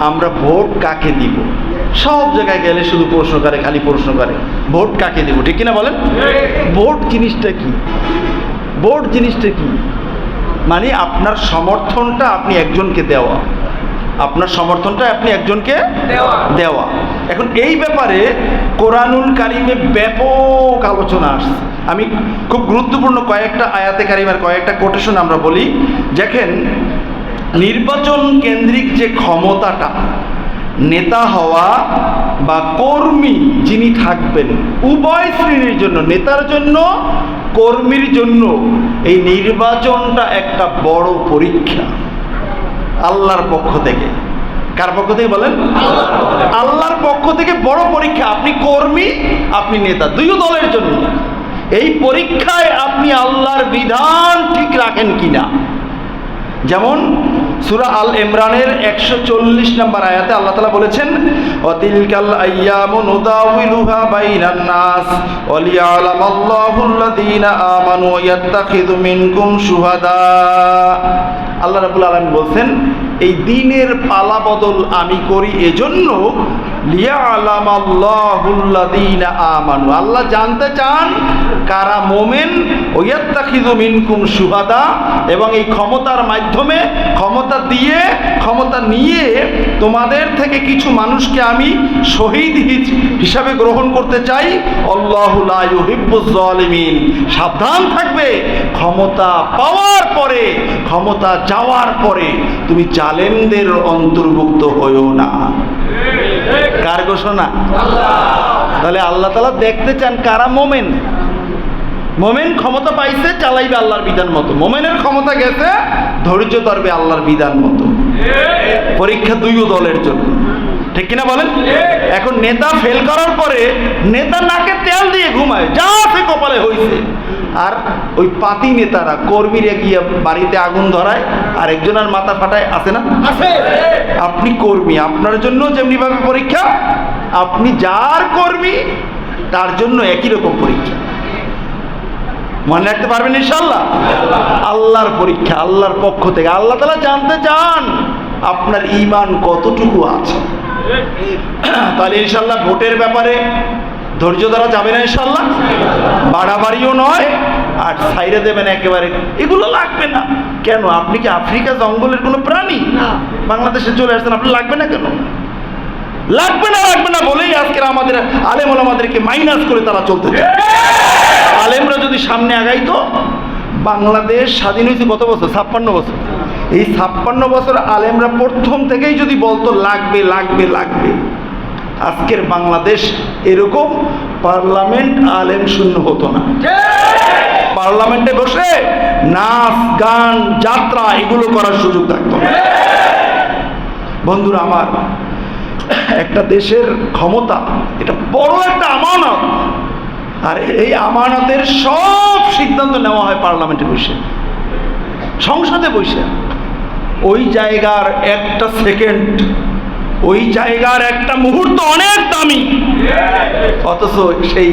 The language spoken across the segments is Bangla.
আমরা ভোট কাকে দিব। সব জায়গায় গেলে শুধু প্রশ্ন করে, খালি প্রশ্ন করে ভোট কাকে দিব, ঠিক কিনা বলেন? ভোট জিনিসটা কি? ভোট জিনিসটা কি? মানে আপনার সমর্থনটা আপনি একজনকে দেওয়া, আপনার সমর্থনটা আপনি একজনকে দেওয়া। এখন এই ব্যাপারে কোরআনুল কারিমে ব্যাপক আলোচনা আসছে। আমি খুব গুরুত্বপূর্ণ কয়েকটা আয়াতে কারিমের কয়েকটা কোটেশন আমরা বলি। দেখেন, নির্বাচন কেন্দ্রিক যে ক্ষমতাটা, নেতা হওয়া বা কর্মী যিনি থাকবেন, উভয় শ্রেণীর জন্য, নেতার জন্য কর্মীর জন্য এই নির্বাচনটা একটা বড় পরীক্ষা আল্লাহর পক্ষ থেকে। কার পক্ষ থেকে বলেন? আল্লাহর পক্ষ থেকে বড় পরীক্ষা। আপনি কর্মী, আপনি নেতা, দুই দলের জন্য এই পরীক্ষায় আপনি আল্লাহর বিধান ঠিক রাখেন কিনা। যেমন সূরা আল ইমরানের 140 নম্বর আয়াতে আল্লাহ তাআলা বলেছেন, ওয়াতিলকাল আইয়ামু নুদাউলুহা বাইনান নাস ওয়ালিয়ালামাল্লাহুল্লাযীনা আমানু ওয়া ইয়াত্তাখিযু মিনকুম শুহাদা। আল্লাহ রাব্বুল আলামিন বলছেন, এই দিনের পালা বদল আমি করি এজন্য, লিয়ালামাল্লাহুল্লাযীনা আমানু, আল্লাহ জানতে চান কারা মুমিন, ওয়া ইয়াত্তাখিযু মিনকুম শুহাদা, এবং এই ক্ষমতার মাধ্যমে, ক্ষমতা দিয়ে, ক্ষমতা নিয়ে তোমাদের থেকে কিছু মানুষকে আমি শহীদ হিসাবে গ্রহণ করতে চাই। আল্লাহু লা ইউহিব্বুজ জালিমিন। সাবধান থাকবে, ক্ষমতা পাওয়ার পরে, ক্ষমতা যাওয়ার পরে তুমি জালেমদের অন্তর্ভুক্ত হইও না। কার ঘোষণা? তাহলে আল্লাহ তাআলা দেখতে চান কারা মুমিন। মোমেন ক্ষমতা পাইছে, চালাইবে আল্লাহর বিধান মতো। মোমেনের ক্ষমতা গেছে, ধৈর্য ধরবে আল্লাহর বিধান মতো। পরীক্ষা দুই দলের জন্য, ঠিক কিনা বলেন? এখন নেতা ফেল করার পরে নেতা নাকে তেল দিয়ে ঘুমায়, যা সে কপালে হইছে। আর ওই পাতি নেতারা, কর্মীরা গিয়ে বাড়িতে আগুন ধরায় আর একজনের মাথা ফাটায়, আছে না? আপনি কর্মী, আপনার জন্য যেমনিভাবে পরীক্ষা, আপনি যার কর্মী তার জন্য একই রকম পরীক্ষা। মনে রাখতে পারবেন ইনশাআল্লাহ? আল্লাহর পরীক্ষা, আল্লাহর পক্ষ থেকে। আল্লাহ তাআলা জানতে চান আপনার ঈমান কতটুকু আছে। তাহলে ইনশাআল্লাহ ভোটের ব্যাপারে ধৈর্য ধরা যাবে না ইনশাআল্লাহ, বাড়াবাড়িও নয়, আর ছাইরে দেবেন একেবারে, এগুলো লাগবে না। কেন? আপনি কি আফ্রিকা জঙ্গলের কোনো প্রাণী? বাংলাদেশে চলে আসছেন, আপনি লাগবে না কেন? লাগবে না, লাগবে না বলেই আজকের আমাদের আলেম ওলামাদেরকে মাইনাস করে তারা চলতে চায়। আলেমরা যদি সামনে আগাইতো, বাংলাদেশ স্বাধীন হয়েছে কত বছর? 56 বছর। এই 56 বছর আলেমরা প্রথম থেকেই যদি বলতো লাগবে লাগবে লাগবে, আজকের বাংলাদেশ এরকম পার্লামেন্ট আলেম শূন্য হতো না। পার্লামেন্টে বসে নাচ গান যাত্রা এগুলো করার সুযোগ থাকতো না। বন্ধুরা আমার, একটা দেশের ক্ষমতা এটা বড় একটা আমানত, আর এই আমানতের সব সিদ্ধান্ত নেওয়া হয় পার্লামেন্টে বসে, সংসদে বসে। ওই জায়গার একটা সেকেন্ড, ওই জায়গার একটা মুহূর্ত অনেক দামি, অথচ সেই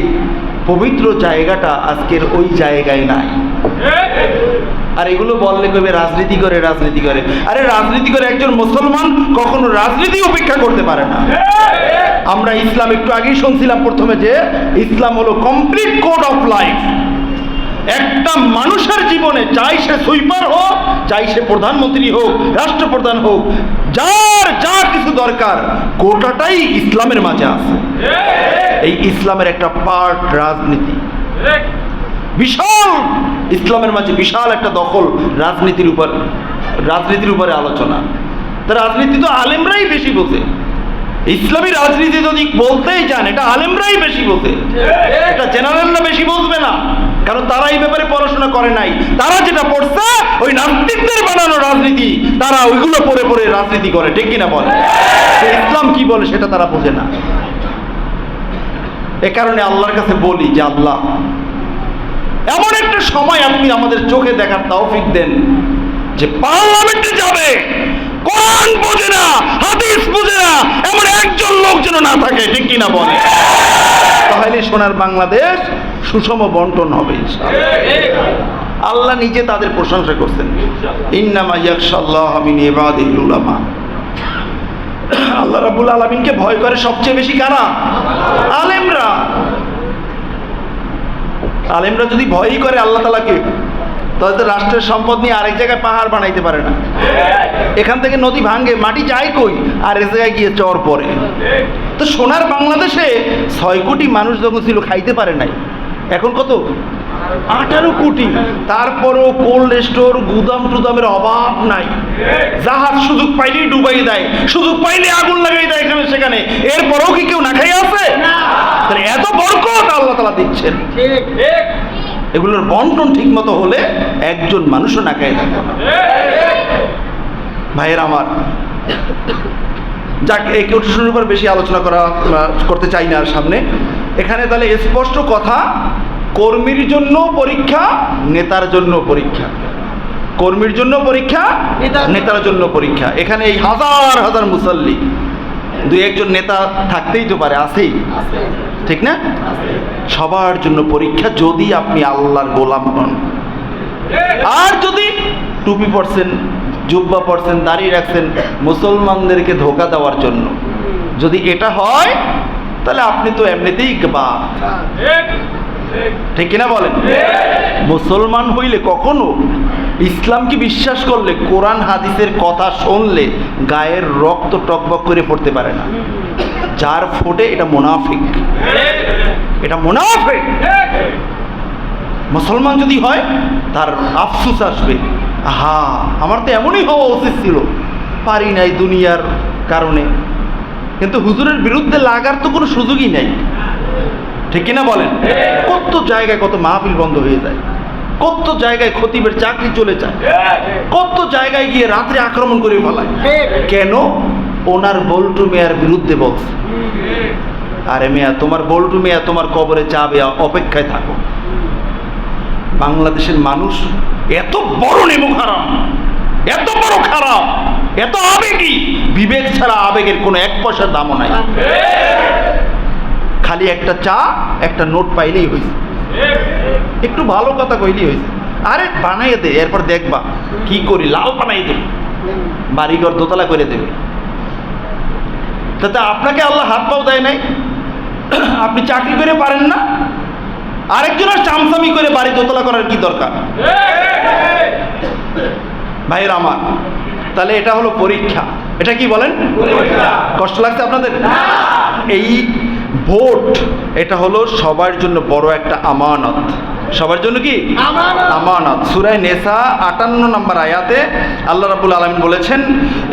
পবিত্র জায়গাটা আজকের ওই জায়গায় নাই। আর এগুলো বললে কবে রাজনীতি করে, রাজনীতি করে। আরে রাজনীতি করে একজন মুসলমান কখনো রাজনীতি উপেক্ষা করতে পারে না। আমরা ইসলাম একটু আগেই শুনছিলাম প্রথমে যে ইসলাম হলো কমপ্লিট কোড অফ লাইফ। একটা মানুষের জীবনে, চাই সে সুইপার হোক, চাই সে প্রধানমন্ত্রী হোক, রাষ্ট্রপ্রধান হোক, যার যা কিছু দরকার গোটাটাই ইসলামের মাঝে আছে। এই ইসলামের একটা পার্ট রাজনীতি, বিশাল ইসলামের মাঝে বিশাল একটা দখল রাজনীতির উপরে আলোচনা। তা রাজনীতি তো আলেমরাই বেশি বোঝে। ইসলামী রাজনীতি যদি বলতেই যান, এটা আলেমরাই বেশি বোঝে, এটা জেনারেলরা বেশি বুঝবে না, কারণ তারা এই ব্যাপারে পড়াশোনা করে নাই। তারা যেটা পড়ছে ওই নাস্তিকদের বানানো রাজনীতি, তারা ওইগুলো পড়ে পড়ে রাজনীতি করে, ঠিক কিনা বলে? ইসলাম কি বলে সেটা তারা বোঝে না। এ কারণে আল্লাহর কাছে বলি যে আল্লাহ, এমন একটা সময় আপনি আমাদের চোখে দেখার তৌফিক দেন যে পার্লামেন্টে যাবে, কোরআন বোঝে না, হাদিস বোঝে না, এমন একজন লোক যেন না থাকে, ঠিক কিনা বলে? তাহলে সোনার বাংলাদেশ সুষম বন্টন হবে ইনশাআল্লাহ। আল্লাহ নিজে তাদের প্রশংসা করছেন, ইন্নামা ইয়াখশাল্লাহ মিন ইবাদিহিল উলামা। আল্লাহ রাব্বুল আলামিনকে ভয় করে সবচেয়ে বেশি কারা? আলেমরা। আলেমরা যদি ভয়ই করে আল্লাহ তাআলাকে, তাহলে তো রাষ্ট্রের সম্পদ নিয়ে আরেক জায়গায় পাহাড় বানাইতে পারে না। এখান থেকে নদী ভাঙে, মাটি যায় কই, আর এক জায়গায় গিয়ে চর পড়ে। তো সোনার বাংলাদেশে 6 কোটি মানুষ যখন ছিল খাইতে পারে নাই, এখন কত? 18 কোটি। তারপরও কোল্ড স্টোর, গুদাম টুদামের অভাব নাই। জাহাজ সুযোগ পাইলেই ডুবাই দেয়, সুযোগ পাইলে আগুন লাগাই দেয় এখানে সেখানে। এরপরও কি কেউ না খাই আছে? এত বরকত আল্লাহ তাআলা দিচ্ছেন। এগুলোর বন্টন ঠিক মতো হলে একজন মানুষও না খাই থাকবে না। ভাইয়ের আমার, যাক এই কোটেশনের উপর বেশি আলোচনা করতে চাই না আর সামনে। এখানে তাহলে স্পষ্ট কথা, কর্মীর জন্য পরীক্ষা, নেতার জন্য পরীক্ষা। কর্মীর জন্য পরীক্ষা, নেতার জন্য পরীক্ষা। এখানে এই হাজার হাজার মুসল্লি, 2-1 নেতা থাকতেই তো পারে, আছেই, ঠিক না? সবার জন্য পরীক্ষা, যদি আপনি আল্লাহর গোলাম হন। আর যদি টুপি পরছেন, জুব্বা পরছেন, দাঁড়িয়ে রাখছেন মুসলমানদেরকে ধোঁকা দেওয়ার জন্য, যদি এটা হয় তাহলে আপনি তো এমনিতেই বাদ, ঠিক কিনা বলেন? মুসলমান হইলে কখনো ইসলামকে বিশ্বাস করলে, কোরআন হাদিসের কথা শুনলে গায়ের রক্ত টকবক করে পড়তে পারে না। যার ফোটে এটা মুনাফিক, এটা মুনাফিক। মুসলমান যদি হয় তার আফসোস আসবে, আহা আমার তো এমনই হওয়া উচিত ছিল, পারি নাই দুনিয়ার কারণে। কিন্তু হুজুরের বিরুদ্ধে লাগার তো কোনো সুযোগই নাই, ঠিক কিনা বলেন? কত জায়গায় কত মাহফিল বন্ধ হয়ে যায়, কত জায়গায় খতিবের চাকরি চলে যায়, কত জায়গায় গিয়ে রাত্রে আক্রমণ করে ফেলায়। কেন? ওনার বল্টু মেয়ার বিরুদ্ধে বলছে। আরে মেয়া, তোমার বল্টু মেয়া তোমার কবরে যাবে, অপেক্ষায় থাকো। বাংলাদেশের মানুষ এত বড় নেমু হারাম, এত বড় খারাপ, এত আবেগী, বিবেক ছাড়া আবেগের কোনো 1 পয়সার দামও নাই। খালি একটা চা, একটা নোট পাইলেই হয়েছে, একটু ভালো কথা কইলেই হয়েছে। আরে বানাইয়ে দে, এরপর দেখবা কি করি, লাল বানাই দেবে, বাড়িঘর দোতলা করে দেবে। তাতে আপনাকে আল্লাহ হাত পাও দেয় নাই, আপনি চাকরি করে পারেন না, আরেকজনের চামচামি করে বাড়ি দোতলা করার কি দরকার? ভাইয়ের আমার, তাহলে এটা হলো পরীক্ষা। এটা কি বলেন? কষ্ট লাগছে আপনাদের? এই ভোট, এটা হলো সবার জন্য বড় একটা আমানত। সবার জন্য কি আমানত? সূরা নেসা 58 নম্বর আয়াতে আল্লাহ রাব্বুল আলামিন বলেছেন,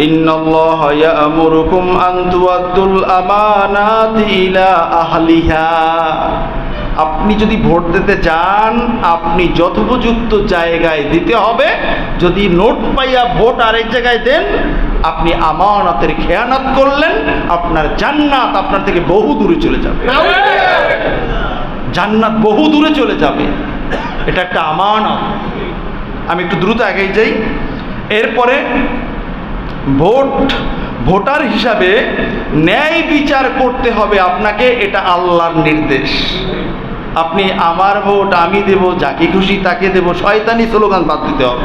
ইন্নাল্লাহা ইয়া'মুরুকুম আন তুআদ্দুল আমানাতি ইলা আহলিহা। আপনি যদি ভোট দিতে যান, আপনি যথোপযুক্ত জায়গায় দিতে হবে। যদি নোট পাইয়া ভোট আরেক জায়গায় দেন, আপনি আমানতের খেয়ানত করলেন, আপনার জান্নাত আপনার থেকে বহু দূরে চলে যাবে। জান্নাত বহু দূরে চলে যাবে। এটা একটা আমানত। আমি একটু দ্রুত এগিয়ে যাই। এরপরে ভোটার হিসাবে ন্যায় বিচার করতে হবে আপনাকে, এটা আল্লাহর নির্দেশ। আপনি আমার ভোট আমি দেব, যাকে খুশি তাকে দেব, শয়তানি স্লোগান বাদ দিতে হবে।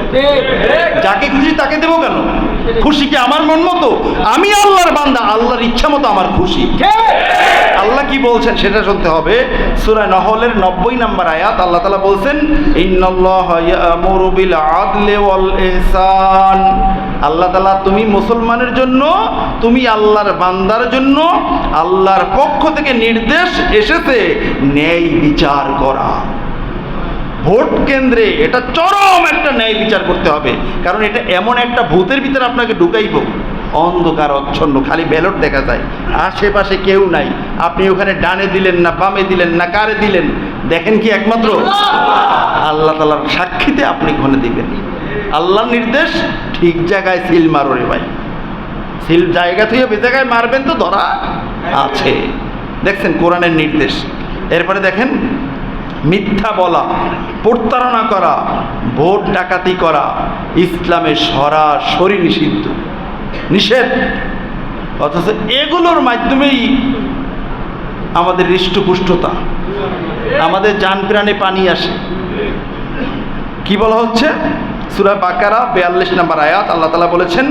যাকে খুশি তাকে দেব কেন? খুশি কি আমার মন মতো? আমি আল্লাহর বান্দা, আল্লাহর ইচ্ছা মতো আমার খুশি। আল্লাহ কি বলছেন সেটা শুনতে হবে। সূরা নহলের 90 নম্বর আয়াত আল্লাহ তাআলা বলছেন, ইন্নাল্লাহা ইয়া'মুরু বিল আদলি ওয়াল ইহসান। আল্লাহ তাআলা, তুমি মুসলমানের জন্য, তুমি আল্লাহর বান্দার জন্য আল্লাহর পক্ষ থেকে নির্দেশ এসেছে ন্যায় বিচার করা। ভোট কেন্দ্রে এটা চরম একটা ন্যায় বিচার করতে হবে। কারণ এটা এমন একটা ভূতের ভিতরে আপনাকে ঢুকাইব, অন্ধকার আচ্ছন্ন, খালি ব্যালট দেখা যায়, আশেপাশে কেউ নাই। আপনি ওখানে ডানে দিলেন না বামে দিলেন না কারে দিলেন, দেখেন কি একমাত্র আল্লাহ তাআলার সাক্ষীতে আপনি ওখানে দিবেন। আল্লাহর নির্দেশ, ঠিক জায়গায় সিল মারো রে ভাই। সিল জায়গা থেকে বে জায়গায় মারবেন তো ধরা আছে। দেখছেন কোরআনের নির্দেশ। এরপরে দেখেন, মিথ্যা বলা, প্রতারণা করা, ভোট ডাকাতি করা ইসলামে সরাসরি নিষেধ। অথচ এগুলোর মাধ্যমেই আমাদের হৃষ্টপুষ্টতা, আমাদের জান প্রাণে পানি আসে। কি বলা হচ্ছে? সূরা বাকারা 42 নম্বর আয়াত আল্লাহ তাআলা বলেছেন,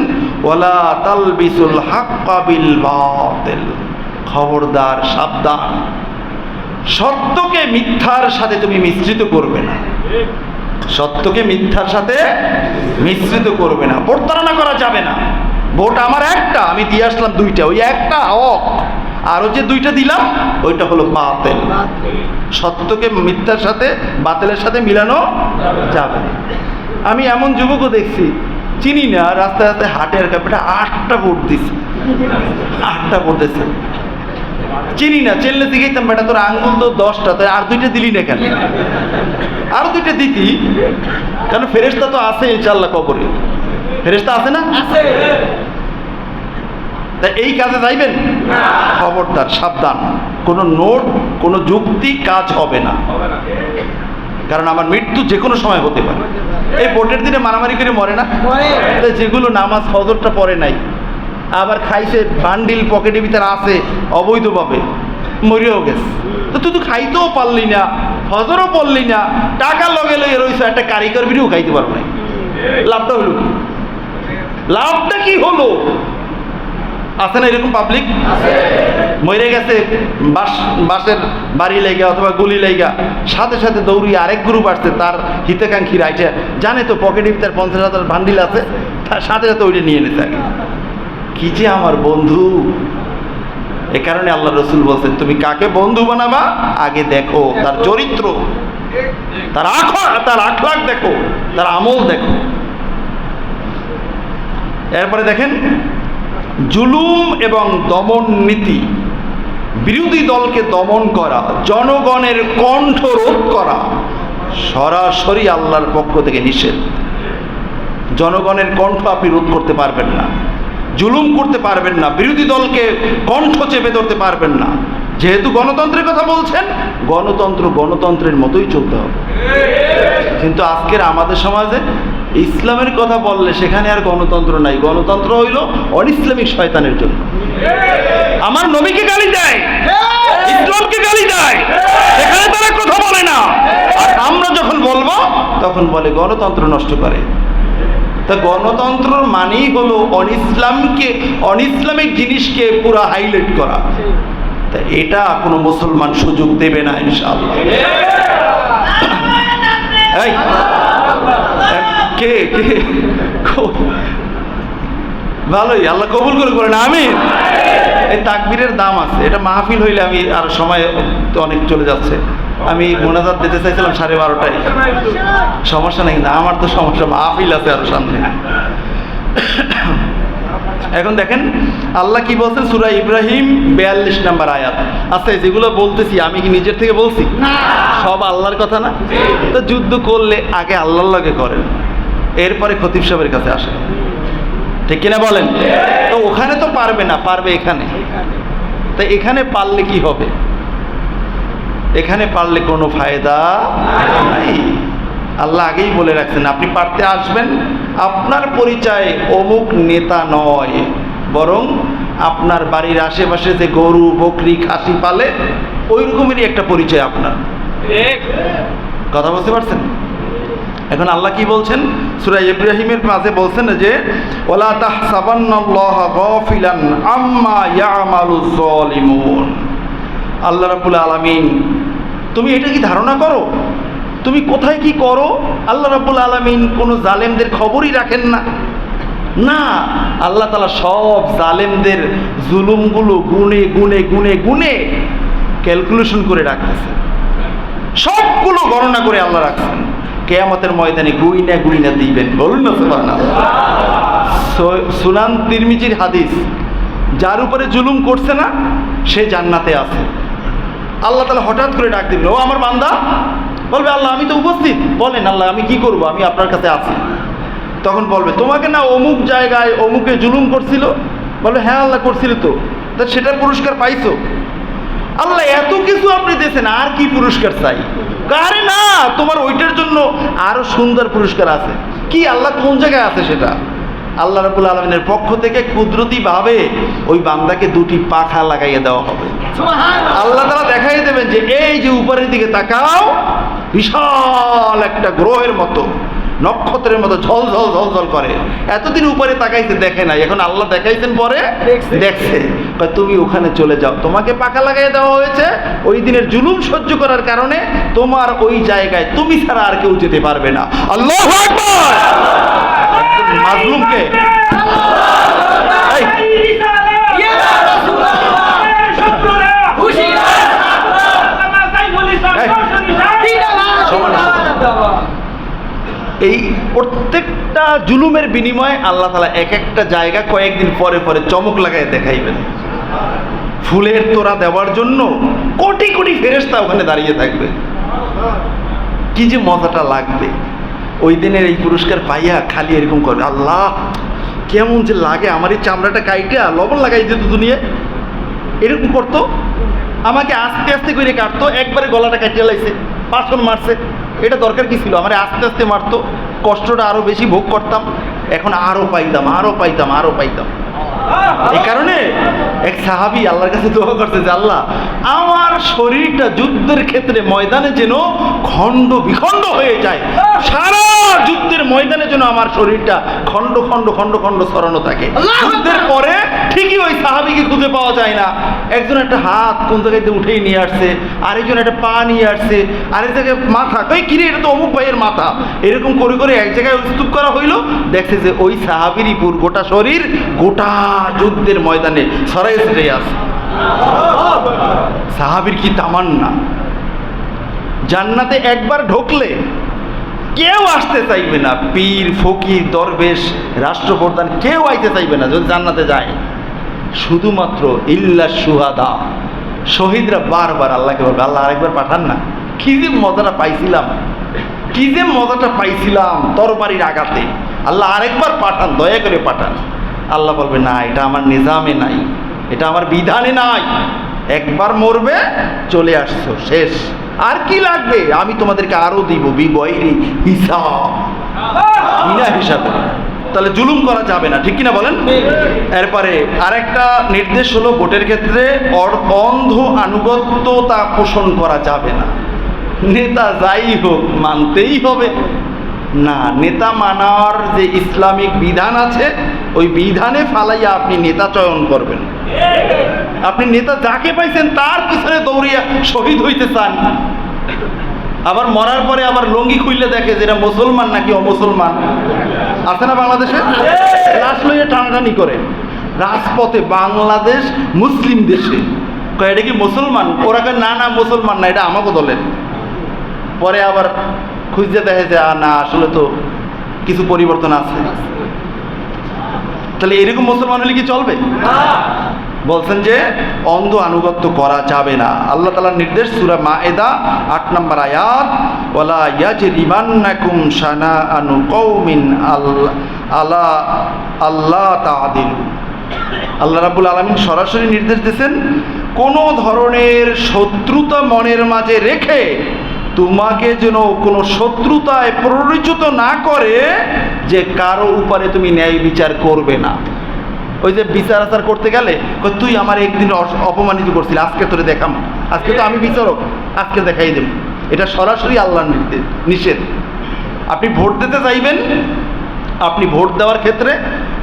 ওয়ালা তালবিসুল হাক্কা বিল বাতিল, খবরদার, সাবধান, সত্যকে মিথ্যার সাথে তুমি মিশ্রিত করবে না, সত্যকে মিথ্যার সাথে মিশ্রিত করবে না, প্রতারণা করা যাবে না। ভোট আমার একটা, আমি দিয়ে আসলাম দুইটা, ওই একটা হক, আরও যে দুইটা দিলাম ওইটা হলো বাতিল। সত্যকে মিথ্যার সাথে, বাতিলের সাথে মিলানো যাবে না। আমি এমন যুবকও দেখছি, চিনি না, রাস্তায় রাস্তায় হাটের কাপড়ে 8টা ভোট দিছে, 8টা ভোট দিছে, চিনি না, চেললে দিকেইতাম, বেটা তোর আঙ্গুল তো 10টা, তাই আর দুইটা দিলি না কেন? আরো দুইটা দিতি, কারণ ফেরেশতা তো আছে ইনশাআল্লাহ কবরে, ফেরেশতা আছে না? আছে। তাই এই কাজে যাইবেন, খবরদার, সাবধান, কোনো নোট, কোনো যুক্তি কাজ হবে না, কারণ আমার মৃত্যু যে কোনো সময় হতে পারে। এই ভোটের দিনে মারামারি করে মরে না, তাই যেগুলো নামাজ ফজরটা পড়ে নাই, আবার খাইছে, বান্ডিল পকেটের ভিতরে আছে অবৈধভাবে, মরেও গেছে, তো তুই তো খাইতেও পারলি না, ফজরও পড়লি না, টাকা লগে লগে রয়েছে, একটা কারিগর বিড়িও খাইতে পারো না, লাভটা হলো কি? লাভটা কি হলো? আছে না এরকম পাবলিক? মরে গেছে বাসের বাড়ি লেগা অথবা গুলি লেগা, সাথে সাথে দৌড়িয়ে আরেক গ্রুপ আসছে, তার হিতাকাঙ্ক্ষীরা এটা জানে তো পকেটের ভিতরে 50,000 বান্ডিল আছে, তার সাথে সাথে ওইটা নিয়ে নিতে আগে। কি যে আমার বন্ধু! এ কারণে আল্লাহ রসুল বলছেন, তুমি কাকে বন্ধু বানাবা আগে দেখো তার চরিত্র, তার আখলাক দেখো, তার আমল দেখো। এরপরে দেখেন, জুলুম এবং দমন নীতি, বিরোধী দলকে দমন করা, জনগণের কণ্ঠ রোধ করা সরাসরি আল্লাহর পক্ষ থেকে নিষেধ। জনগণের কণ্ঠ আপনি রোধ করতে পারবেন না, জুলুম করতে পারবেন না, বিরোধী দলকে কণ্ঠ চেপে ধরতে পারবেন না। যেহেতু গণতন্ত্রের কথা বলছেন, গণতন্ত্রের মতোই চলতে হবে। কিন্তু আজকের আমাদের সমাজে ইসলামের কথা বললে সেখানে আর গণতন্ত্র নাই, গণতন্ত্র হইল অনিসলামিক শয়তানের জন্য। আমার নবীকে গালি দেয়, ইসলামকে গালি দেয়, সেখানে তারা কথা বলে না। আর আমরা যখন বলবো তখন বলে গণতন্ত্র নষ্ট করে। তা গণতন্ত্র মানেই হলো অনিসলামিক জিনিসকে পুরো হাইলাইট করা। তা এটা কোনো মুসলমান সুযোগ দেবে না ইনশাআল্লাহ। কে কে ভালোই, আল্লাহ কবুল করে করেন, আমিন। এই তাকবীরের দাম আছে, এটা মাহফিল হইলে আমি আর সময় তো অনেক চলে যাচ্ছে, আমি মোনাজাত দিতে চাইছিলাম 12:30টায়, সমস্যা নেই, কিন্তু আমার তো সমস্যা, মাহফিল আছে আরো সামনে। এখন দেখেন আল্লাহ কি বলছেন, সূরা ইব্রাহিম 42 নম্বর আয়াত। আচ্ছা, যেগুলো বলতেছি আমি কি নিজের থেকে বলছি? সব আল্লাহর কথা না? তো যুদ্ধ করলে আগে আল্লাহর লগে করেন, এরপরে খতিব সাহেবের কাছে আসেন, ঠিক কিনা বলেন? তো ওখানে তো পারবে না, পারবে এখানে। তো এখানে পারলে কি হবে? এখানে পারলে কোনো ফায়দা নাই। আল্লাহ আগেই বলে রাখছেন, আপনি পারতে আসবেন, আপনার পরিচয় অমুক নেতা নয়, বরং আপনার বাড়ির আশেপাশে যে গরু, বকরি, খাসি পালে ওই রকমেরই একটা পরিচয় আপনার। কথা বুঝতে পারছেন? এখন আল্লাহ কি বলছেন, সূরা ইব্রাহিমের মাঝে বলছেন যে ওয়ালা তাহসাবান্নাল্লাহা গাফিলান আম্মা ইয়ামালুজ জালিমুন। আল্লাহ রাব্বুল আলামিন, তুমি এটা কি ধারণা করো, তুমি কোথায় কি করো? আল্লাহ রাব্বুল আলামিন কোনো জালেমদের খবরই রাখেন না? না, আল্লাহ তাআলা সব জালেমদের জুলুমগুলো গুনে গুনে গুনে গুনে ক্যালকুলেশন করে রাখতেছে, সবগুলো গণনা করে আল্লাহ রাখছেন। কিয়ামতের ময়দানে গুইনা গুইনা দিবেন, বলুন না সুবহানাল্লাহ। সুনান তিরমিজির হাদিস, যার উপরে জুলুম করছে না সে জান্নাতে আছে। আল্লাহ তাআলা হঠাৎ করে ডাক দিবেন, ও আমার বান্দা, বলবে আল্লাহ আমি তো উপস্থিত, বলেন আল্লাহ আমি কি করব, আমি আপনার কাছে আছি। তখন বলবে তোমাকে না অমুক জায়গায় অমুকে জুলুম করছিল? বলবে হ্যাঁ আল্লাহ করছিল, তো তা সেটার পুরস্কার পাইছো? আল্লাহ এত কিছু আপনি দিয়েছেন, আর কি পুরস্কার চাই? আরে না, তোমার ওইটার জন্য আরো সুন্দর পুরস্কার আছে। কি আল্লাহ কোন জায়গায় আছে সেটা? আল্লাহ রাব্বুল আলামিনের পক্ষ থেকে কুদরতিভাবে ওই বান্দাকে 2টি পাখা লাগাইয়ে দেওয়া হবে। আল্লাহ তাআলা দেখাই দেবেন যে এই যে উপরের দিকে তাকাও, বিশাল একটা গ্রহের মতো নক্ষত্রের মতো ঝল ঝল ঝল ঝল করে। এতদিন উপরে তাকাইতে দেখে নাই, এখন আল্লাহ দেখাইছেন পরে দেখছে। তুমি ওখানে চলে যাও, তোমাকে পাকা লাগাই দেওয়া হয়েছে। ওই দিনের জুলুম সহ্য করার কারণে তোমার ওই জায়গায় তুমি ছাড়া আর কেউ যেতে পারবে না। আল্লাহু আকবার। মাজলুমকে এই প্রত্যেকটা জুলুমের বিনিময়ে আল্লাহ তাআলা এক একটা জায়গা কয়েকদিন পরে পরে চমক লাগায় দেখাইবেন। ফুলের তোড়া দেওয়ার জন্য কোটি কোটি ফেরেশতা ওখানে দাঁড়িয়ে থাকবে। কি যে মজাটা লাগবে ওই দিনের এই পুরস্কার পাইয়া খালি এরকম করবে, আল্লাহ কেমন যে লাগে, আমার এই চামড়াটা কাইটা লবণ লাগাই দিত দুনিয়ায়, এরকম করতো। আমাকে আস্তে আস্তে করে কাটতো, একবারে গলাটা কাটিয়ে লাইছে, পাথর মারছে, এটা দরকার কি ছিল? আমার আস্তে আস্তে মারতো, কষ্টটা আরো বেশি ভোগ করতাম, এখন আরো পাইতাম আরো পাইতাম আরো পাইতাম। এই কারণে এক সাহাবী আল্লাহর কাছে দোয়া করতে যে আল্লাহ আমার শরীরটা যুদ্ধের ক্ষেত্রে ময়দানে যেন খণ্ড বিখণ্ড হয়ে যায়, সারা যুদ্ধের ময়দানে যেন আমার শরীরটা খণ্ড খণ্ড খণ্ড খণ্ড ছড়ানো থাকে। যুদ্ধের পরে ঠিকই ওই সাহাবীকে খুঁজে পাওয়া যায় না, একজন একটা হাত কোন জায়গায় উঠেই নিয়ে আসছে, আরেকজন একটা পা নিয়ে আসছে, আরেক জায়গায় মাথা, কই কিরে এটা তো অমুক ভাইয়ের মাথা, এরকম করে করে এক জায়গায় স্তূপ করা হইলো। দেখছে যে ওই সাহাবীরই গোটা শরীর গোটা যুদ্ধের ময়দানে ছড়াই ছিটিয়ে আছে। সাহাবীর কি তামান্না, জান্নাতে একবার ঢুকলে কেউ আসতে চাইবে না, পীর ফকির দরবেশ রাষ্ট্রপ্রধান কেউ আইতে চাইবে না যদি জান্নাতে যায়। শুধুমাত্র ইল্লা শুহাদা, শহীদরা বারবার আল্লাহকে বলবে আল্লাহ আরেকবার পাঠান না। কি যে মজাটা পাইছিলাম, কি যে মজাটা পাইছিলাম তরবারির আঘাতে, আল্লাহ আরেকবার পাঠান, দয়া করে পাঠান। আল্লাহ বলবে না, এটা আমার নিজামে নাই, এটা আমার বিধানে নাই, একবার মরবে চলে আসছো শেষ, আর কি লাগবে, আমি তোমাদেরকে আরো দিব বিগয়রি হিসাব, বিনা হিসাবে। তাহলে জুলুম করা যাবে না, ঠিক কিনা বলেন? এরপরে আরেকটা নির্দেশ হলো ভোটের ক্ষেত্রে অন্ধ আনুগত্যতা পোষণ করা যাবে না। নেতা যাই হোক মানতেই হবে না, নেতা মানার যে ইসলামিক বিধান আছে ওই বিধানে ফালাইয়া আপনি নেতা চয়ন করবেন। আপনি নেতা যাকে পাইছেন তার পিছনে দৌড়িয়া শহীদ হইতে চান, আবার মরার পরে আবার লঙ্গি খুললে দেখে যেটা মুসলমান নাকি অমুসলমান, আছে না বাংলাদেশে? লাশ লইয়া টানাটানি করে রাজপথে, বাংলাদেশ মুসলিম দেশে, এটা কি মুসলমান? ওরা কয় না না মুসলমান না, এটা আমাকে দলের। পরে আবার খুঁজতে দেখে যে না আসলে তো কিছু পরিবর্তন আছে। তাহলে এরকম মুসলমান হলে কি চলবে? বলছেন যে অন্ধ আনুগত্য করা যাবে না। আল্লাহ তাআলার নির্দেশ সূরা মায়েদা ৮ নম্বর আয়াত, ওয়ালা ইয়াজরিমান্নাকুম শানাআনু কওমিন আলা আল্লাহ তাআদিলু। আল্লাহ রাব্বুল আলামিন সরাসরি নির্দেশ দিয়েছেন কোনো ধরনের শত্রুতা মনের মাঝে রেখে তোমাকে যেন কোনো শত্রুতায় প্ররোচিত না করে যে কারো উপরে তুমি ন্যায় বিচার করবে না। ওই যে বিচার আচার করতে গেলে তুই আমার একদিন অপমানিত করছিল, আজকে তোরে দেখাম, আজকে তো আমি বিচারক, আজকে দেখাই দেব। এটা সরাসরি আল্লাহর নিষেধ। আপনি ভোট দিতে চাইবেন, আপনি ভোট দেওয়ার ক্ষেত্রে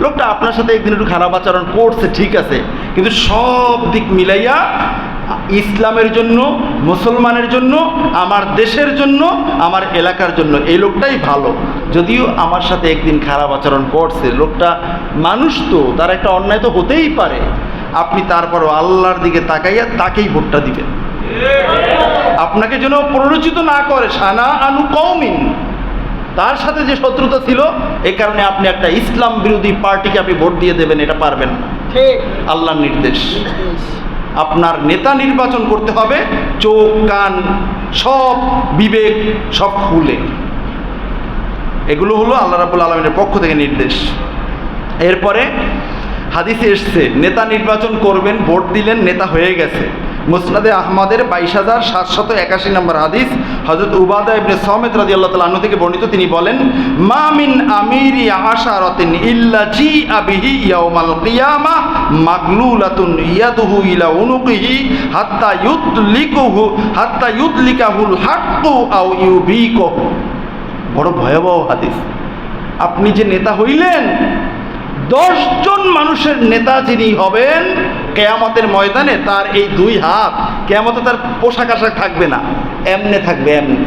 লোকটা আপনার সাথে একদিন একটু খারাপ আচরণ করছে ঠিক আছে, কিন্তু সব দিক মিলাইয়া ইসলামের জন্য, মুসলমানের জন্য, আমার দেশের জন্য, আমার এলাকার জন্য এই লোকটাই ভালো। যদিও আমার সাথে একদিন খারাপ আচরণ করছে, লোকটা মানুষ তো, তার একটা অন্যায় তো হতেই পারে, আপনি তারপরও আল্লাহর দিকে তাকাইয়া তাকেই ভোটটা দিবেন। আপনাকে যেন প্ররোচিত না করে শানাআনু কওমিন, তার সাথে যে শত্রুতা ছিল এই কারণে আপনি একটা ইসলাম বিরোধী পার্টিকে আপনি ভোট দিয়ে দেবেন, এটা পারবেন না। ঠিক আল্লাহর নির্দেশ। আপনার নেতা নির্বাচন করতে হবে চোখ কান সব বিবেক সব খুলে। এগুলো হলো আল্লাহ রাব্বুল আলামিনের পক্ষ থেকে নির্দেশ। এরপরে হাদিসে এসছে নেতা নির্বাচন করবেন, ভোট দিলেন, নেতা হয়ে গেছে। মুসনাদে আহমদের ২২,৭৮১ নম্বর হাদিস, হযরত উবাদা ইবনে সামিত রাদিয়াল্লাহু তাআলা আনহু থেকে বর্ণিত। তিনি বলেন, মা মিন আমিরি আশারাতিন ইল্লা জিআ বিহি ইয়াউমাল কিয়ামাহ মাগলুলাতুন ইয়াদুহু ইলা উনুকিহি হাত্তা ইউদলিকাহুল হাক্কু আও ইউবিকুহু। বড় ভয়াবহ হাদিস। আপনি যে নেতা হইলেন, 10 জন মানুষের নেতা যিনি হবেন কিয়ামতের ময়দানে, তার এই 2 হাত কিয়ামতে তার পোশাক আশাক থাকবে না, এমনে থাকবে এমনি।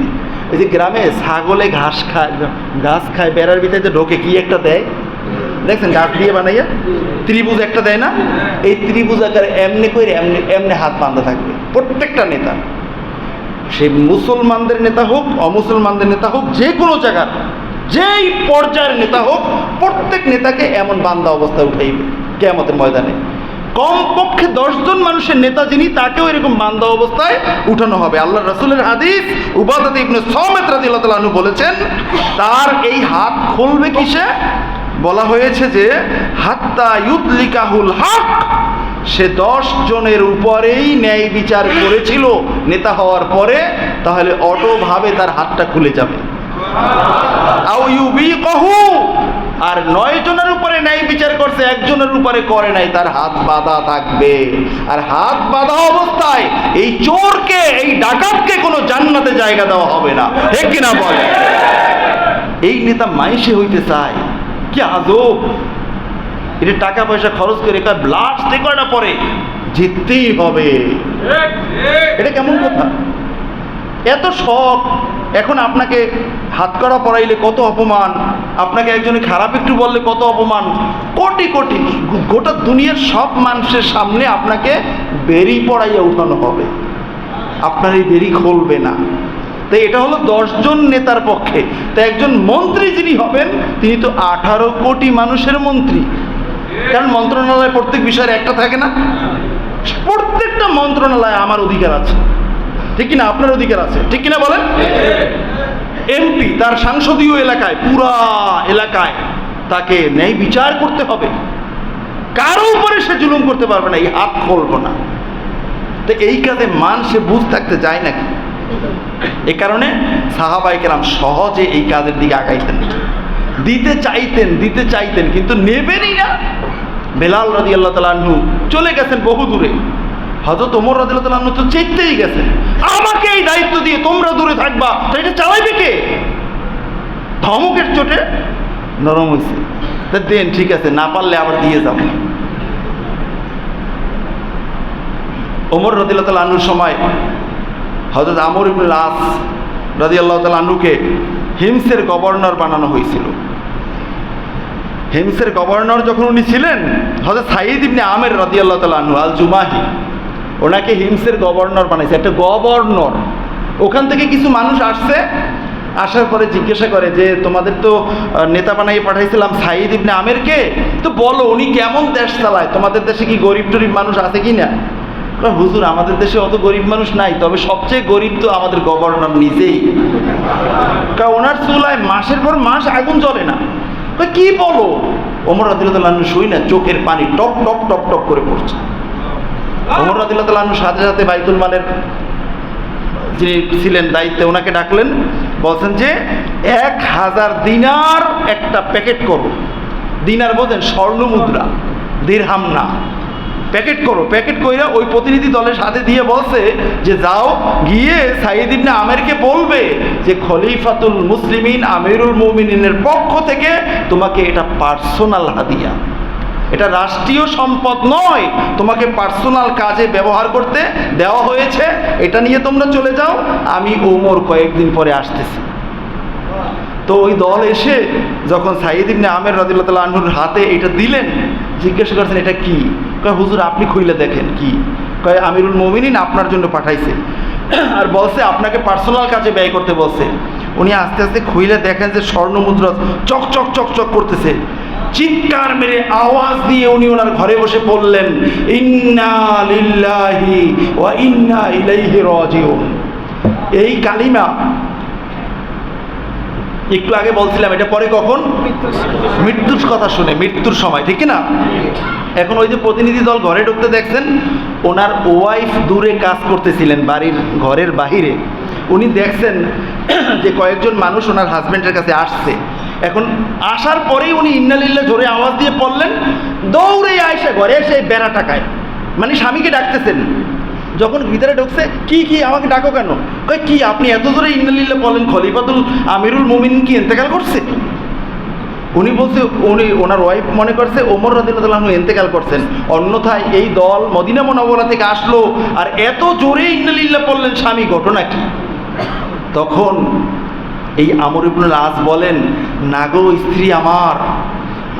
এই যে গ্রামে ছাগলে ঘাস খায় বেড়ার ভিতরে যে ঢোকে কি একটা দেয় দেখছেন, গাছ দিয়ে বানাইয়া ত্রিভুজ একটা দেয় না, এই ত্রিভুজ আকারে এমনি করে এমনি হাত বাঁধা থাকবে প্রত্যেকটা নেতা। সে মুসলমানদের নেতা হোক, অমুসলমানদের নেতা হোক, যে কোনো জায়গার যেই পর্যায়ের নেতা হোক, প্রত্যেক নেতাকে এমন বান্ধা অবস্থায় উঠাইবে কিয়ামতের ময়দানে। কমপক্ষে 10 জন মানুষের নেতা যিনি, তাকেও এরকম বান্ধা অবস্থায় উঠানো হবে। আল্লাহ রাসূলের হাদিস, উবাদাহ ইবনে সামিত রাদিয়াল্লাহু তাআলা আনহু বলেছেন, তার এই হাত খুলবে কিসে? বলা হয়েছে যে হাত্তা ইউদলিকাহুল হক, সে 10 জনের উপরেই ন্যায় বিচার করেছিল নেতা হওয়ার পরে, তাহলে অটোভাবে তার হাতটা খুলে যাবে। আও ইউবিকাহু, আর 9 জনের উপরে ন্যায় বিচার করছে, 1 জনের উপরে করে নাই, তার হাত বাঁধা থাকবে। আর হাত বাঁধা অবস্থায় এই চোরকে, এই ডাকাতকে কোনো জান্নাতে জায়গা দেওয়া হবে না, ঠিক কিনা বলে? এই নেতা মাইশে হইতে চায়, কি আজব! এটা টাকা পয়সা খরচ করে ব্লাস্ট কয়টা পরে জিততেই হবে, এটা কেমন কথা? এত শখ। এখন আপনাকে হাতকড়া পরাইলে কত অপমান, আপনাকে একজনে খারাপ একটু বললে কত অপমান, কোটি কোটি, গোটা দুনিয়ার সব মানুষের সামনে আপনাকে বেরি পড়াইয়া উঠানো হবে, আপনার এই বেরি খুলবে না। তাই এটা হলো 10 জন নেতার পক্ষে। তাই একজন মন্ত্রী যিনি হবেন, তিনি তো 18 কোটি মানুষের মন্ত্রী। কারণ মন্ত্রণালয় প্রত্যেক বিষয়ের একটা থাকে না, প্রত্যেকটা মন্ত্রণালয়ে আমার অধিকার আছে, ঠিক কিনা? আপনার অধিকার আছে, ঠিক কিনা বলেন? এমপি তার সংসদীয় এলাকায়, পুরা এলাকায় তাকে ন্যায় বিচার করতে হবে, কারো উপরে সে জুলুম করতে পারবে না, এই হাত খুলব না। তো এই কাজে মান সে বুঝ থাকতে যায় নাকি? এ কারণে সাহাবায়ে কেরাম সহজে এই কাজের দিকে আগাইতেন, দিতে চাইতেন কিন্তু নেবেনই না। বেলাল রাদিয়াল্লাহু তাআলা আনহু চলে গেছেন বহু দূরে, হযরত ওমর রাদিয়াল্লাহু তাআলা আনহু তো চেতেই গেছেন, আমাকে এই দায়িত্ব দিয়ে তোমরা দূরে থাকবা, তো এটা চালাইবে কে? ধমকের চোটে নরম হয়েছে, তা দেন, ঠিক আছে, না পারলে আবার দিয়ে যাব। ওমর রাদিয়াল্লাহু তাআলা আনহুর সময় হযরত আমর ইবনে আস রাদিয়াল্লাহু তাআলা আনহুকে হিমসের গভর্নর বানানো হয়েছিল। হিমসের গভর্নর যখন উনি ছিলেন, হযরত সাঈদ ইবনে আমের রাদিয়াল্লাহু তাআলা আনহু আল জুমাহি, ওনাকে হিমসের গভর্নর বানাইছে, একটা গভর্নর। ওখান থেকে কিছু মানুষ আসছে, আসার পরে জিজ্ঞাসা করে যে তোমাদের তো নেতা বানাইয়ে পাঠাইছিলাম সাঈদ ইবনে আমেরকে, তো বলো উনি কেমন দেশ চালায়, তোমাদের দেশে কি গরিব টরিব মানুষ আছে কি না? হুজুর, আমাদের দেশে অত গরিব মানুষ নাই, তবে সবচেয়ে গরিব তো আমাদের গভর্নর নিজেই। ওনার চুলায় মাসের পর মাস আগুন জ্বলে না। কি বলো? ওমর রাদিয়াল্লাহু তাআলা আনহু শুই না, চোখের পানি টপ টপ টপ টপ করে পড়ছে। ওমর রাদিয়াল্লাহু তাআলা আনহু সাথে সাথে বাইতুল মালের যিনি ছিলেন দায়িত্বে, ওনাকে ডাকলেন, বলছেন যে 1000 দিনার একটা প্যাকেট করো। দিনার বোঝেন? স্বর্ণ মুদ্রা, দিরহাম না। প্যাকেট করো, প্যাকেট কইরা ওই প্রতিনিধি দলের সাথে দিয়ে বলছে যে যাও গিয়ে সাঈদ ইবনে আমেরকে বলবে যে খলিফাতুল মুসলিমিন আমিরুল মুমিনিনের পক্ষ থেকে তোমাকে এটা পার্সোনাল হাদিয়া, এটা রাষ্ট্রীয় সম্পদ নয়, তোমাকে পার্সোনাল কাজে ব্যবহার করতে দেওয়া হয়েছে, এটা নিয়ে তোমরা চলে যাও, আমি ওমর কয়েকদিন পরে আসতেছি। তো ওই দল এসে যখন সাঈদ ইবনে আমের রাদিয়াল্লাহু তাআলা আনহুর হাতে এটা দিলেন, জিজ্ঞাসা করছেন এটা কি? কয় হুজুর আপনি খুইলে দেখেন। কি? কয় আমিরুল মুমিনিন আপনার জন্য পাঠাইছে, আর বলছে আপনাকে পার্সোনাল কাজে ব্যয় করতে বলছে। উনি আস্তে আস্তে খুইলে দেখেন যে স্বর্ণ মুদ্রা চক চক চক চক করতেছে। চিৎকার মেরে আওয়াজ দিয়ে উনি ওনার ঘরে বসে পড়লেন, ইন্না লিল্লাহি ওয়া ইন্না ইলাইহি রাজিউন। এই কালিমা একটু আগে বলছিলাম, এটা পরে কখন? মৃত্যুর কথা শুনে, মৃত্যুর সময়, ঠিক না? এখন ওই যে প্রতিনিধি দল ঘরে ঢুকতে দেখছেন, ওনার ওয়াইফ দূরে কাজ করতেছিলেন বাড়ির ঘরের বাহিরে, উনি দেখছেন যে কয়েকজন মানুষ ওনার হাজব্যান্ডের কাছে আসছে। এখন আসার পরেই উনি ইন্নালিল্লাহ জোরে আওয়াজ দিয়ে পড়লেন, দৌড়ে আয়সা ঘরে এসে বেড়া টাকায়, মানে স্বামীকে ডাকতেছেন। যখন ভিতরে ঢুকছে, কি আমাকে ডাকো কেন? কয় কি আপনি এত জোরে ইন্নালিল্লাহ বলেন, খলিফাতুল আমিরুল মুমিনিন কি ইন্তেকাল করছে? উনি বলছে ওনার ওয়াইফ মনে করছে ওমর রাদিয়াল্লাহু আনহু ইন্তেকাল করছেন, অন্যথায় এই দল মদিনা মুনাওয়ারা থেকে আসলো আর এত জোরে ইন্না লিল্লাহ বললেন, স্বামী ঘটনা কি? তখন এই আমর ইবনুল আস বলেন, না গো স্ত্রী আমার,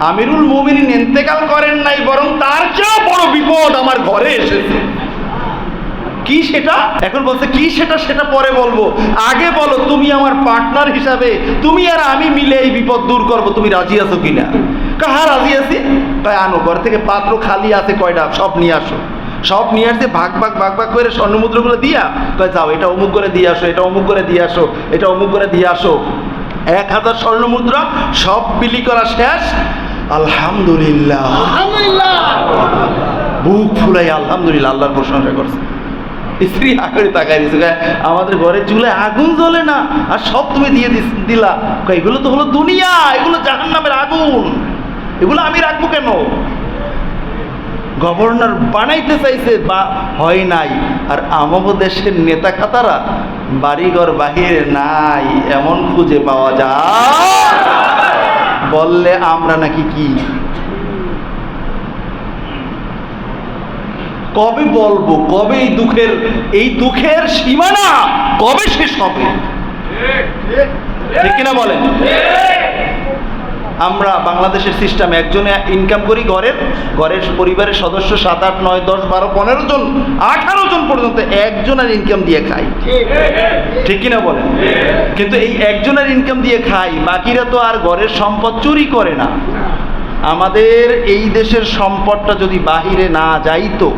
আমিরুল মুমিনিন ইন্তেকাল করেন নাই, বরং তার চেয়ে বড় বিপদ আমার ঘরে এসেছে। কি সেটা? এখন বলছে কি সেটা, সেটা পরে বলবো, আগে বলো তুমি আমার পার্টনার হিসাবে তুমি আর আমি মিলে এই বিপদ দূর করব, তুমি রাজি আছো কিনা? হ্যাঁ রাজি আছি। তাই আনো, ঘর থেকে পাত্র খালি আছে কয়টা, সব নিয়ে আসো। সব নিয়ে আসতে ভাগ ভাগ করে স্বর্ণমুদ্রাগুলো দিয়া কয় যাও এটা অমুক করে দিয়ে আসো, এটা অমুক করে দিয়ে আসো, এটা অমুক করে দিয়ে আসো। 1000 স্বর্ণমুদ্রা সব বিলি করা শেষ। আলহামদুলিল্লাহ, বুক ফুলাই আলহামদুলিল্লাহ আল্লাহর প্রশংসা করছে। স্ত্রী আগে তাকাই দিচ্ছে, আমাদের ঘরে চুলায় আগুন জ্বলে না আর সব তুমি দিয়ে দিলা। এগুলো তো হলো দুনিয়া, এগুলো জাহান্নামের আগুন, এগুলো আমি রাখবো কেন? গভর্নর বানাইতে চাইছে বা হয় নাই, আর আমাদের দেশের নেতা খাতারা বাড়িঘর বাহিরে নাই এমন খুঁজে পাওয়া যায়, বললে আমরা নাকি কি? কবে বলবো, কবে এই দুঃখের সীমানা কবে শেষ হবে? ঠিক কিনা বলেন? আমরা বাংলাদেশের সিস্টেম, একজনে ইনকাম করি, ঘরের পরিবারের সদস্য 7, 8, 9, 10, 12, 15 জন, 18 জন পর্যন্ত একজনের ইনকাম দিয়ে খাই। ঠিক কিনা বলেন? কিন্তু এই একজনের ইনকাম দিয়ে খাই, বাকিরা তো আর ঘরের সম্পদ চুরি করে না। আমাদের এই দেশের সম্পদটা যদি বাহিরে না যাইতো,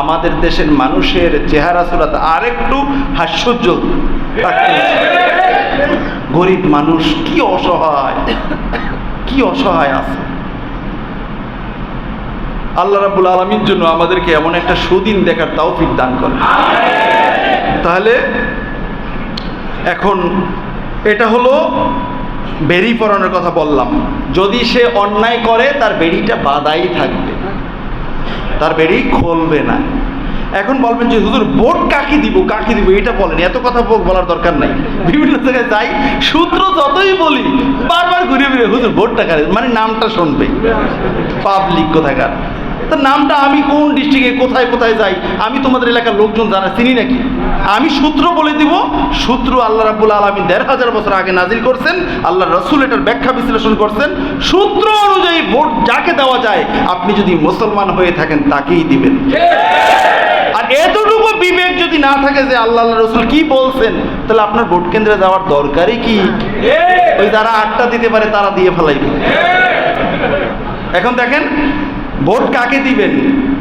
আমাদের দেশের মানুষের চেহারা সুরাত আরেকটু হাস্যোজ্জ্বল থাকতো। গরিব মানুষ কি অসহায় আছে। আল্লাহ রাব্বুল আলামিন জন্য আমাদেরকে এমন একটা সুদিন দেখার তৌফিক দান করেন। তাহলে এখন এটা হলো বেড়ি পরানোর কথা বললাম। যদি সে অন্যায় করে তার বেড়িটা বাঁধাই থাকবে, তার বেড়ি খুলবে না। এখন বলবেন যে হুজুর ভোট কাকে দিব এটা বলেন, এত কথা বলার দরকার নাই। বিভিন্ন জায়গায় যাই, সূত্র যতই বলি বারবার ঘুরে হুজুর ভোটটা কারে, মানে নামটা শুনবে পাবলিক কোথাকার। তার নামটা আমি কোন ডিস্ট্রিক্টে কোথায় যাই আমি তোমাদের এলাকার লোকজন জানা চিনি নাকি? আমি সূত্র বলে দিব। সূত্র আল্লাহ রাব্বুল আলামিন 1500 বছর আগে নাজিল করছেন, আল্লাহ রাসূল এটার ব্যাখ্যা বিশ্লেষণ করছেন। সূত্র অনুযায়ী ভোট যাকে দেওয়া যায়, আপনি যদি মুসলমান হয়ে থাকেন তাকেই দিবেন। আর এতটুকু বিবেক যদি না থাকে যে আল্লাহ রাসূল কি বলছেন, তাহলে আপনার ভোট কেন্দ্রে যাওয়ার দরকারই কি? ওই যারা 8টা দিতে পারে তারা দিয়ে ফেলাইবে। এখন দেখেন ভোট কাকে দিবেন।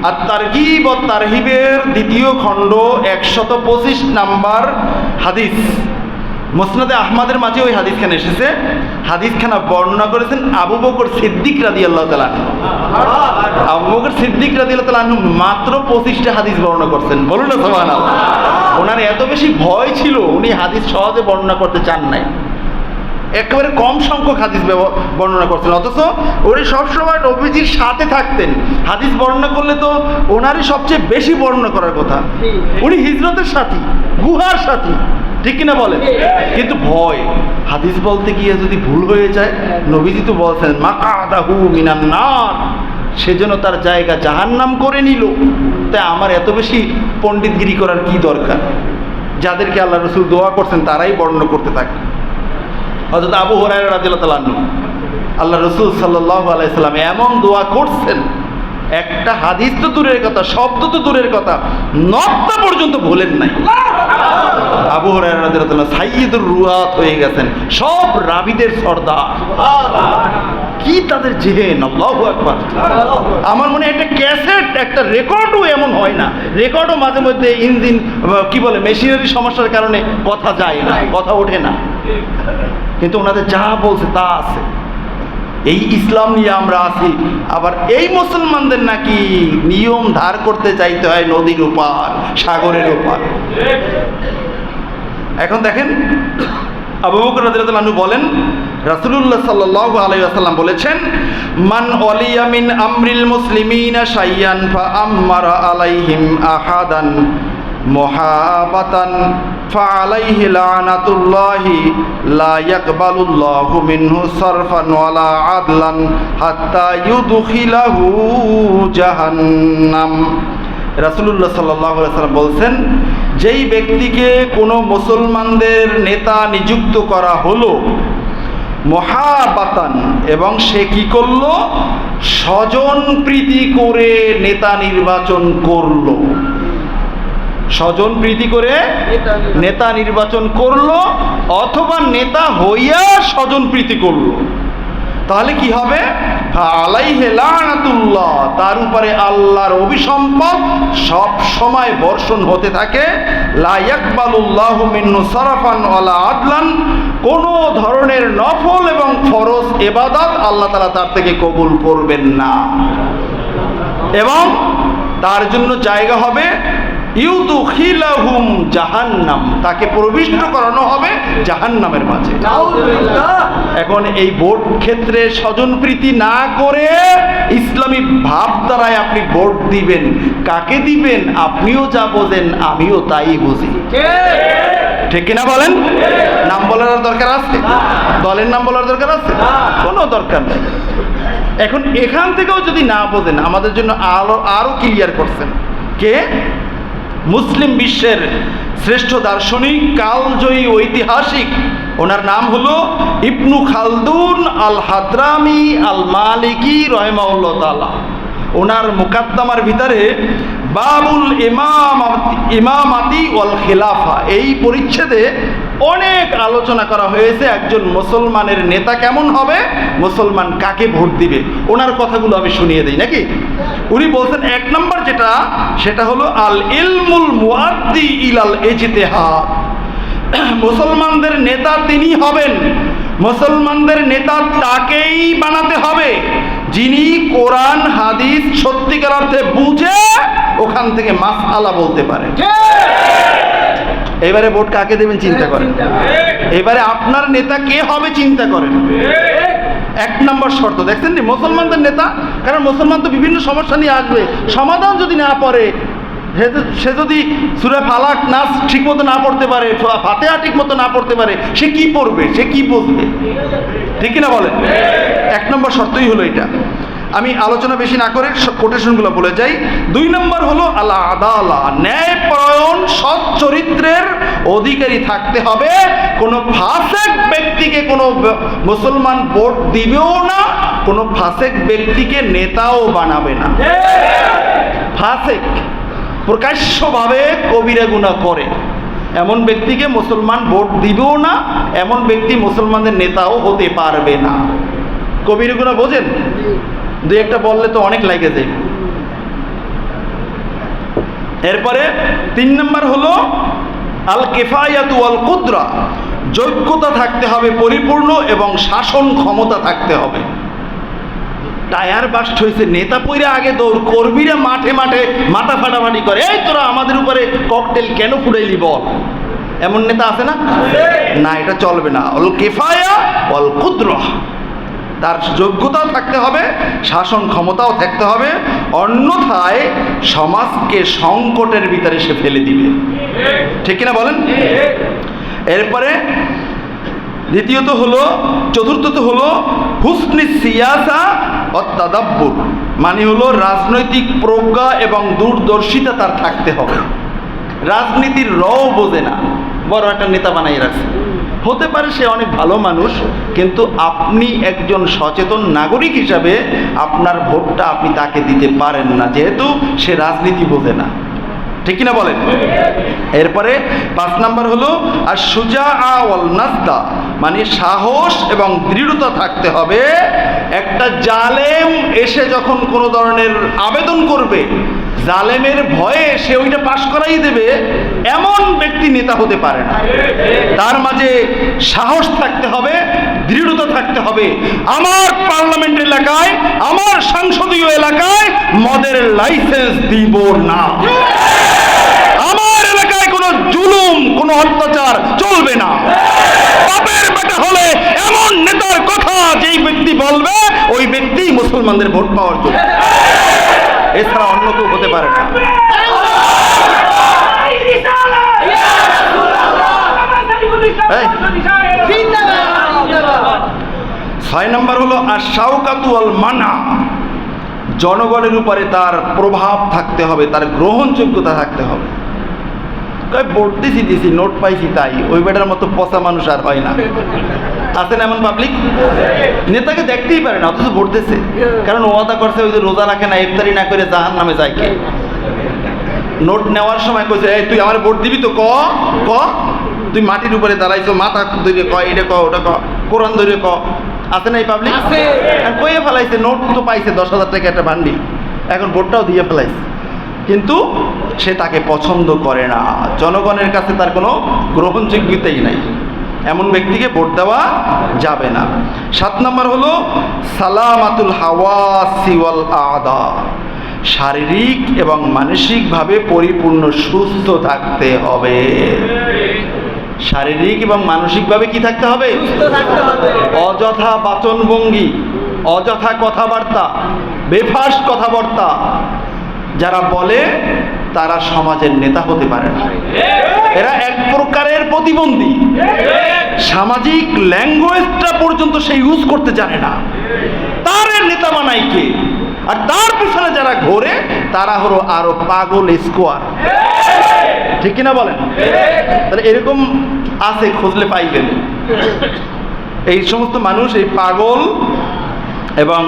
আর তারগীব ও তারহিবের 2য় খণ্ড 125 নাম্বার হাদিস, মুসনাদে আহমদের মাঝে ওই হাদিসখানা এসেছে। হাদিসখানা বর্ণনা করেছেন আবু বকর সিদ্দিক রাদিয়াল্লাহু তাআলা। আবু বকর সিদ্দিক রাদিয়াল্লাহু তাআলা মাত্র 25টা হাদিস বর্ণনা করছেন। বলুন না সুবহানাল্লাহ। ওনার এত বেশি ভয় ছিল, উনি হাদিস সহজে বর্ণনা করতে চান নাই, একেবারে কম সংখ্যক হাদিস বর্ণনা করছেন। অথচ উনি সবসময় নবীজির সাথে থাকতেন। হাদিস বর্ণনা করলে তো ওনারই সবচেয়ে বেশি বর্ণনা করার কথা। উনি হিজরতের সাথী, গুহার সাথী, ঠিক কিনা বলেন? কিন্তু ভয়, হাদিস বলতে গিয়ে যদি ভুল হয়ে যায়, নবীজি তো বলছেন মাকাদাহু মিনান নার, সেজন্য তার জায়গা জাহান্নাম করে নিল। তাই আমার এত বেশি পণ্ডিতগিরি করার কি দরকার? যাদেরকে আল্লাহ রাসূল দোয়া করছেন তারাই বর্ণনা করতে থাকে। হযরত আবু হুরায়রা রাদিয়াল্লাহু তাআলা আনহু, আল্লাহ রাসূল সাল্লাল্লাহু আলাইহি সাল্লাম এমন দোয়া করছেন, একটা হাদিস তো দূরের কথা, শব্দ তো দূরের কথা, নকতা পর্যন্ত ভুলেন নাই। আবু হুরায়রা রাদিয়াল্লাহু তাআলা সাইয়্যিদুর রুয়াত হয়ে গেছেন, সব রাবীদের সর্দার। কি তাদের জেহেন, আল্লাহু আকবার। আমার মনে হয় একটা ক্যাসেট, একটা রেকর্ডও এমন হয় না। রেকর্ডও মাঝে মধ্যে ইঞ্জিন কি বলে মেশিনারি সমস্যার কারণে কথা যায় না, কথা ওঠে না, কিন্তু ওনাদের যা বলছে তা আছে। এই ইসলাম নিয়ে আমরা আছি, আবার এই মুসলমানদের নাকি নিয়ম ধার করতে চাইতে হয় নদীর ওপার, সাগরের ওপার। এখন দেখেন আবু বকর রাদিয়াল্লাহু আনহু বলেন, রাসূলুল্লাহ সাল্লাল্লাহু আলাইহি ওয়াসাল্লাম বলেছেন, মান ওয়ালিয়া মিন আমরিল মুসলিমিনা শাইয়ান ফা আমারা আলাইহিম আহাদান মুহাবাতান ফাআলাইহি লানাতুল্লাহি লা ইয়াকবালুল্লাহু মিনহু সারফান ওয়ালা আদলান হাত্তা ইউদখিলাহু জাহান্নাম। রাসূলুল্লাহ সাল্লাল্লাহু আলাইহি ওয়াসাল্লাম বলছেন, যেই ব্যক্তিকে কোনো মুসলমানদের নেতা নিযুক্ত করা হলো মুহাবাতান, এবং সে কি করলো, স্বজন প্রীতি করে নেতা নির্বাচন করলো, স্বজন প্রীতি করে নেতা নির্বাচন করলো, অথবা নেতা হইয়া স্বজন প্রীতি করলো, তাহলে কি হবে, আলাইহি লানাতুল্লাহ, তার উপরে আল্লাহর অভিসম্পদ সব সময় বর্ষণ হতে থাকে। লা ইয়াকবালুল্লাহু মিনহু সারফান ওয়ালা আদলান, কোনো ধরনের নফল এবং ফরজ ইবাদত আল্লাহ তাআলা তার থেকে কবুল করবেন না, এবং তার জন্য জায়গা হবে ইউদখিলাহুম জাহান্নাম, তাকে প্রবিষ্ট করানো হবে জাহান্নামের মাঝে। এখন এই ভোট ক্ষেত্রে স্বজনপ্রীতি না করে ইসলামী ভাবধারায় আপনি ভোট দিবেন, কাকে দিবেন আপনিও যা বোঝেন আমিও তাই বুঝি, ঠিক কিনা বলেন? নাম বলার দরকার আছে? দলের নাম বলার দরকার আছে? কোনো দরকার নেই। এখন এখান থেকেও যদি না বোঝেন, আমাদের জন্য আরো ক্লিয়ার করছেন কে? মুসলিম বিশ্বের শ্রেষ্ঠ দার্শনিক, কালজয়ী ঐতিহাসিক, ওনার নাম হলো ইবনু খালদুন আল হাদ্রামি আল মালিকি রাহিমাহুল্লাহ তাআলা। ওনার মুকাদ্দামার ভিতরে বাবুল ইমামাতি ওয়াল খিলাফা, এই পরিচ্ছেদে অনেক আলোচনা করা হয়েছে একজন মুসলমানের নেতা কেমন হবে, মুসলমান কাকে ভোট দিবে। ওনার কথাগুলো আমি শুনিয়ে দিই নাকি? উনি বলছেন, এক নম্বর যেটা, সেটা হলো আল ইলমুল মুআদ্দি ইলাল ইজতিহাদ। মুসলমানদের নেতা তিনি হবেন, মুসলমানদের নেতা তাকেই বানাতে হবে যিনি কোরআন হাদিস সত্যিকার অর্থে বুঝে ওখান থেকে মাসআলা বলতে পারে। এবারে ভোট কাকে দেবেন চিন্তা করেন, এবারে আপনার নেতা কে হবে চিন্তা করেন। এক নম্বর শর্ত দেখছেন নি, মুসলমানদের নেতা, কারণ মুসলমান তো বিভিন্ন সমস্যা নিয়ে আসবে, সমাধান যদি না পড়ে, সে যদি সূরা ফালাক নাস ঠিক মতো না পড়তে পারে, ফাতিহা ঠিক মতো না পড়তে পারে, সে কি পড়বে, সে কি বুঝবে, ঠিক কিনা বলেন? এক নম্বর শর্তই হলো এটা। আমি আলোচনা বেশি না করে কোটেশনগুলো বলে যাই। দুই নম্বর হলো আল আদালা, ন্যায়পরায়ণ সৎ চরিত্রের অধিকারী থাকতে হবে। কোনো ফাসেক ব্যক্তিকে কোনো মুসলমান ভোট দিবেও না, কোনো ফাসেক ব্যক্তিকে নেতাও বানাবে না। ফাসেক প্রকাশ্যভাবে কবিরা গুনাহ করে এমন ব্যক্তিকে মুসলমান ভোট দিবেও না, এমন ব্যক্তি মুসলমানদের নেতাও হতে পারবে না। কবিরা গুনাহ বোঝেন? দুই একটা বললে তো অনেক লাগে যায়। এরপরে তিন নম্বর হলো আল কিফায়াতু ওয়াল কুদরা, যোগ্যতা থাকতে হবে পরিপূর্ণ এবং শাসন ক্ষমতা থাকতে হবে। টায়ার বাস্ট হয়েছে, নেতা পইরা আগে দৌড়, কর্মীরা মাঠে মাঠে মাথা ফাটাফাটি করে, এই তোরা আমাদের উপরে ককটেল কেন ফুটাইলি বল, এমন নেতা আছে না? না, এটা চলবে না। আল কিফায়া ওয়াল কুদরা, তার যোগ্যতাও থাকতে হবে, শাসন ক্ষমতাও থাকতে হবে, অন্যথায় সমাজকে সংকটের ভিতরে সে ফেলে দিবে, ঠিক কিনা বলেন? এরপরে দ্বিতীয়ত হলো, চতুর্থত হলো হুসনি সিয়াসা ও তাদাব্বুর, মানে হলো রাজনৈতিক প্রজ্ঞা এবং দূরদর্শিতা তার থাকতে হবে। রাজনীতির রও বোঝে না, বড় একটা নেতা বানাই রাখছে, হতে পারে সে অনেক ভালো মানুষ, কিন্তু আপনি একজন সচেতন নাগরিক হিসাবে আপনার ভোটটা আপনি তাকে দিতে পারেন না, যেহেতু সে রাজনীতি বোঝে না, ঠিক কিনা বলেন? এরপরে 5 নাম্বার হলো আর সুজাআ ওয়াল নাসদা, মানে সাহস এবং দৃঢ়তা থাকতে হবে। একটা জালেম এসে যখন কোনো ধরনের আবেদন করবে, জালেমের ভয়ে সে ওইটা পাশ করাই দেবে, এমন ব্যক্তি নেতা হতে পারে না। তার মাঝে সাহস থাকতে হবে, দৃঢ়তা থাকতে হবে। আমার পার্লামেন্ট এলাকায়, আমার সংসদীয় এলাকায় মদের লাইসেন্স দিব না, আমার এলাকায় কোনো জুলুম, কোনো অত্যাচার চলবে না। বাপের বেটা হলে এমন নেতার কথা যেই ব্যক্তি বলবে, ওই ব্যক্তি মুসলমানদের ভোট পাওয়ার জন্য, এছাড়া অন্য কেউ হতে পারে না। আশ-শাওকাতু ওয়াল মানা, জনগণের উপরে তার প্রভাব থাকতে হবে, তার গ্রহণযোগ্যতা থাকতে হবে। ভোট দিছি নোট পাইছি তাই, ওই বেটার মতো পচা মানুষ আর হয় না। আছেন এমন পাবলিক, নেতাকে দেখতেই পারে না অথচ ভোট দিচ্ছে, কারণ ওয়াদা করছে ওই যে রোজা রাখে না, ইফতারি না করে জাহান নামে যায় কে। নোট নেওয়ার সময় কইছে এই তুই আমার ভোট দিবি তো, ক ক তুই মাটির উপরে দাঁড়াইছো, মাথা ধরে ক, এটা ক ওটা ক, কোরআন ধরে ক। আছে না এই পাবলিক? কইয়ে ফেলাইছে, নোট তো পাইছে 10,000 টাকা একটা ভান্ডি, এখন ভোটটাও দিয়ে ফেলাইছে, কিন্তু সে তাকে পছন্দ করে না, জনগণের কাছে তার কোনো গ্রহণযোগ্যতাই নাই, এমন ব্যক্তিকে ভোট দেওয়া যাবে না। 7 নম্বর হলো সালামাতুল হাওয়াসি ওয়াল আদা, শারীরিক এবং মানসিকভাবে পরিপূর্ণ সুস্থ থাকতে হবে। শারীরিক এবং মানসিকভাবে কি থাকতে হবে? অযথা বাচনভঙ্গি, অযথা কথাবার্তা, বেফাস কথাবার্তা যারা বলে তারা সমাজের নেতা হতে পারে না। এরা এক প্রকারের প্রতিবন্ধী, সামাজিক ল্যাঙ্গুয়েজটা পর্যন্ত সে ইউজ করতে জানে না, তার নেতা বানাই কে? আর তার পিছনে যারা ঘোরে তারা হলো আরো পাগল স্কোয়ার, ঠিক কিনা বলেন? তাহলে এরকম আছে, খুঁজলে পাইবেন। এই সমস্ত মানুষ, এই পাগল এবং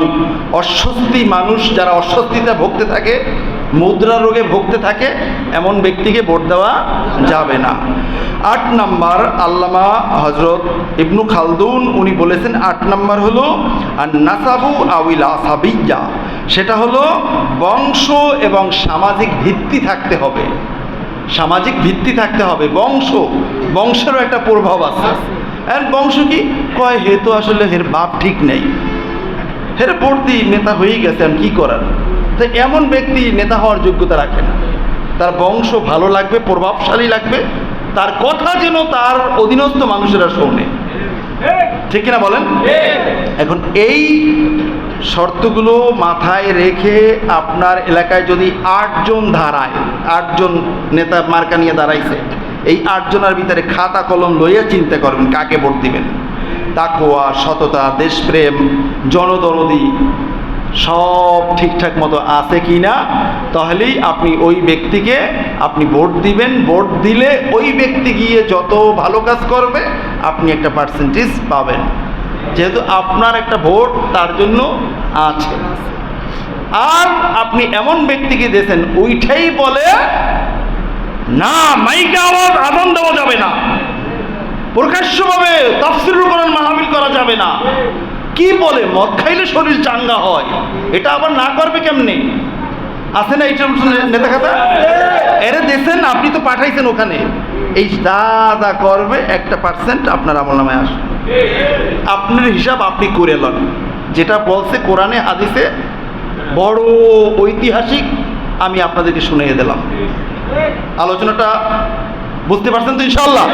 অস্বস্তি মানুষ, যারা অস্বস্তিতে ভুগতে থাকে, মুদ্রা রোগে ভুগতে থাকে, এমন ব্যক্তিকে ভোট দেওয়া যাবে না। 8 নম্বর আল্লামা হযরত ইবনু খালদুন উনি বলেছেন 8 নম্বর হলো আর নাসাবু আউল আসাবিয়্যা, সেটা হলো বংশ এবং সামাজিক ভিত্তি থাকতে হবে। সামাজিক ভিত্তি থাকতে হবে, বংশেরও একটা প্রভাব আছে। আর বংশ কি কয়, হে তো আসলে হের বাপ ঠিক নেই, হের ভোট দিই নেতা হয়েই গেছে, আমি কি করার। তো এমন ব্যক্তি নেতা হওয়ার যোগ্যতা রাখে না। তার বংশ ভালো লাগবে, প্রভাবশালী লাগবে, তার কথা যেন তার অধীনস্থ মানুষেরা শোনে, ঠিক কিনা বলেন? এখন এই শর্তগুলো মাথায় রেখে আপনার এলাকায় যদি 8 জন দাঁড়ায়, 8 জন নেতা মার্কা নিয়ে দাঁড়াইছে, এই 8 জনের ভিতরে খাতা কলম লইয়া চিন্তা করবেন কাকে ভোট দিবেন। তাকওয়া, সততা, দেশপ্রেম, জনদরদি সব ঠিকঠাক মতো আছে কি না, তাহলেই আপনি ওই ব্যক্তিকে আপনি ভোট দিবেন। ভোট দিলে ওই ব্যক্তি গিয়ে যত ভালো কাজ করবে আপনি একটা পার্সেন্টেজ পাবেন, যেহেতু আপনার একটা ভোট তার জন্য আছে। আর আপনি এমন ব্যক্তিকে দিয়েছেন ওইটাই বলে না, মাইকে আওয়াজ আজান দেওয়া যাবে না, প্রকাশ্যভাবে তাফসীরুল কোরআন মাহফিল করা যাবে না, কি বলে মদ খাইলে শরীর চাঙ্গা হয়, এটা আবার না করবে কেমনে? আছে না এইটা নেতা খাতা? এরে দেখছেন, আপনি তো পাঠাইছেন ওখানে, এই যা করবে 1% আপনার আমলনামায় আসবে। আপনার হিসাব আপনি করে লন, যেটা বলছে কোরআনে হাদিসে বড় ঐতিহাসিক, আমি আপনাদেরকে শুনিয়ে দিলাম। আলোচনাটা বুঝতে পারছেন তো ইনশাআল্লাহ?